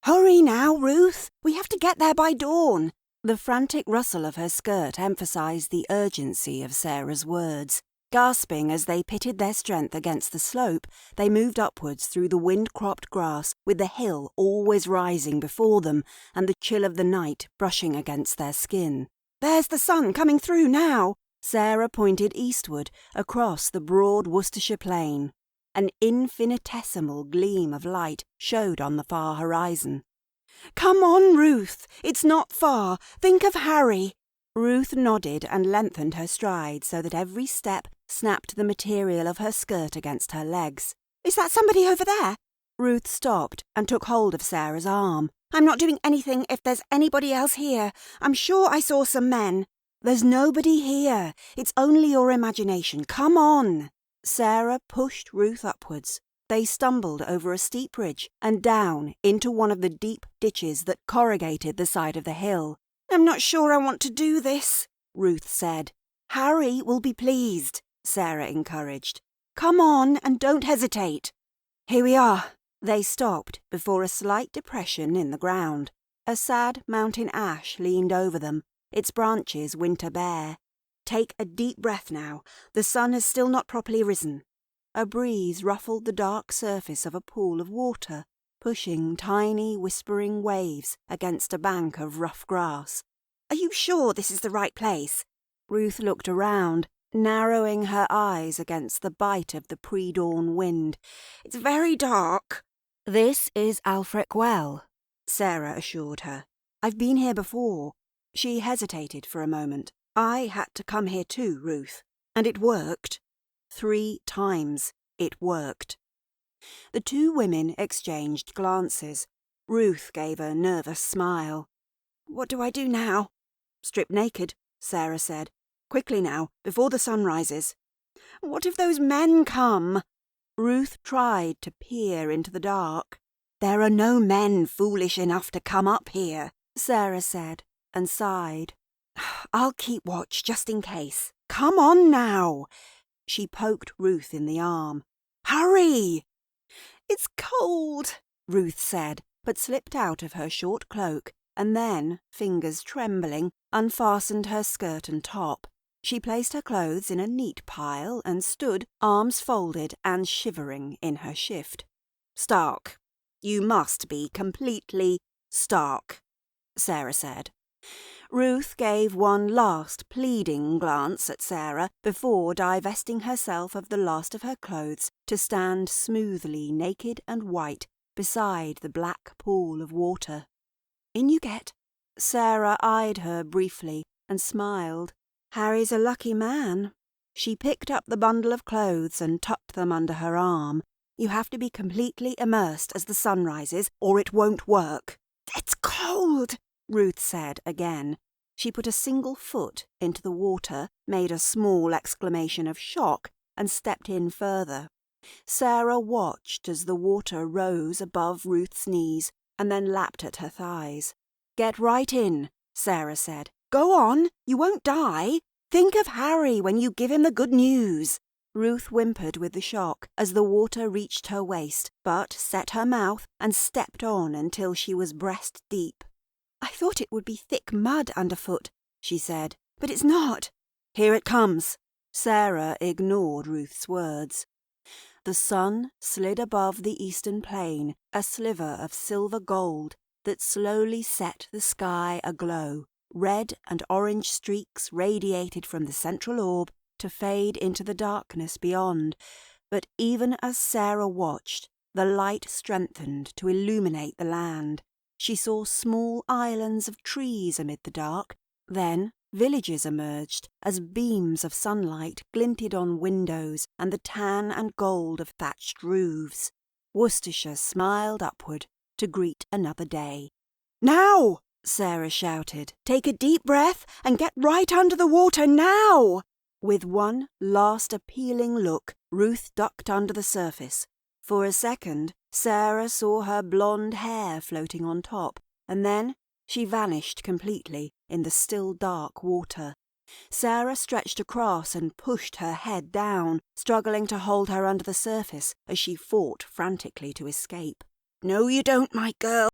Hurry now, Ruth! We have to get there by dawn! The frantic rustle of her skirt emphasised the urgency of Sarah's words. Gasping as they pitted their strength against the slope, they moved upwards through the wind-cropped grass, with the hill always rising before them and the chill of the night brushing against their skin. "There's the sun coming through now!" Sarah pointed eastward, across the broad Worcestershire plain. An infinitesimal gleam of light showed on the far horizon. "Come on, Ruth! It's not far! Think of Harry!" Ruth nodded and lengthened her stride so that every step snapped the material of her skirt against her legs. "Is that somebody over there?" Ruth stopped and took hold of Sarah's arm. "I'm not doing anything if there's anybody else here. I'm sure I saw some men." "There's nobody here. It's only your imagination. Come on." Sarah pushed Ruth upwards. They stumbled over a steep ridge and down into one of the deep ditches that corrugated the side of the hill. "I'm not sure I want to do this," Ruth said. "Harry will be pleased," Sarah encouraged. "Come on and don't hesitate." "Here we are." They stopped before a slight depression in the ground. A sad mountain ash leaned over them, its branches winter bare. "Take a deep breath now. The sun has still not properly risen." A breeze ruffled the dark surface of a pool of water, pushing tiny whispering waves against a bank of rough grass. "Are you sure this is the right place?" Ruth looked around, narrowing her eyes against the bite of the pre-dawn wind. "It's very dark." "This is Alfric Well," Sarah assured her. "I've been here before." She hesitated for a moment. "I had to come here too, Ruth. And it worked. 3 times it worked." The two women exchanged glances. Ruth gave a nervous smile. "What do I do now?" "Strip naked," Sarah said. "Quickly now, before the sun rises." "What if those men come?" Ruth tried to peer into the dark. "There are no men foolish enough to come up here," Sarah said, and sighed. "I'll keep watch just in case. Come on now." She poked Ruth in the arm. "Hurry!" "It's cold," Ruth said, but slipped out of her short cloak and then, fingers trembling, unfastened her skirt and top. She placed her clothes in a neat pile and stood, arms folded and shivering in her shift. "Stark. You must be completely stark," Sarah said. Ruth gave one last pleading glance at Sarah before divesting herself of the last of her clothes to stand smoothly naked and white beside the black pool of water. "In you get." Sarah eyed her briefly and smiled. "Harry's a lucky man." She picked up the bundle of clothes and tucked them under her arm. "You have to be completely immersed as the sun rises, or it won't work." "It's cold," Ruth said again. She put a single foot into the water, made a small exclamation of shock, and stepped in further. Sarah watched as the water rose above Ruth's knees and then lapped at her thighs. "Get right in," Sarah said. "Go on, you won't die. Think of Harry when you give him the good news." Ruth whimpered with the shock as the water reached her waist, but set her mouth and stepped on until she was breast deep. "I thought it would be thick mud underfoot," she said, "but it's not." "Here it comes." Sarah ignored Ruth's words. The sun slid above the eastern plain, a sliver of silver gold that slowly set the sky aglow. Red and orange streaks radiated from the central orb to fade into the darkness beyond, but even as Sarah watched, the light strengthened to illuminate the land. She saw small islands of trees amid the dark. Then villages emerged as beams of sunlight glinted on windows and the tan and gold of thatched roofs. Worcestershire smiled upward to greet another day. "Now!" Sarah shouted. "Take a deep breath and get right under the water now!" With one last appealing look, Ruth ducked under the surface. For a second, Sarah saw her blonde hair floating on top, and then she vanished completely in the still dark water. Sarah stretched across and pushed her head down, struggling to hold her under the surface as she fought frantically to escape. "No, you don't, my girl,"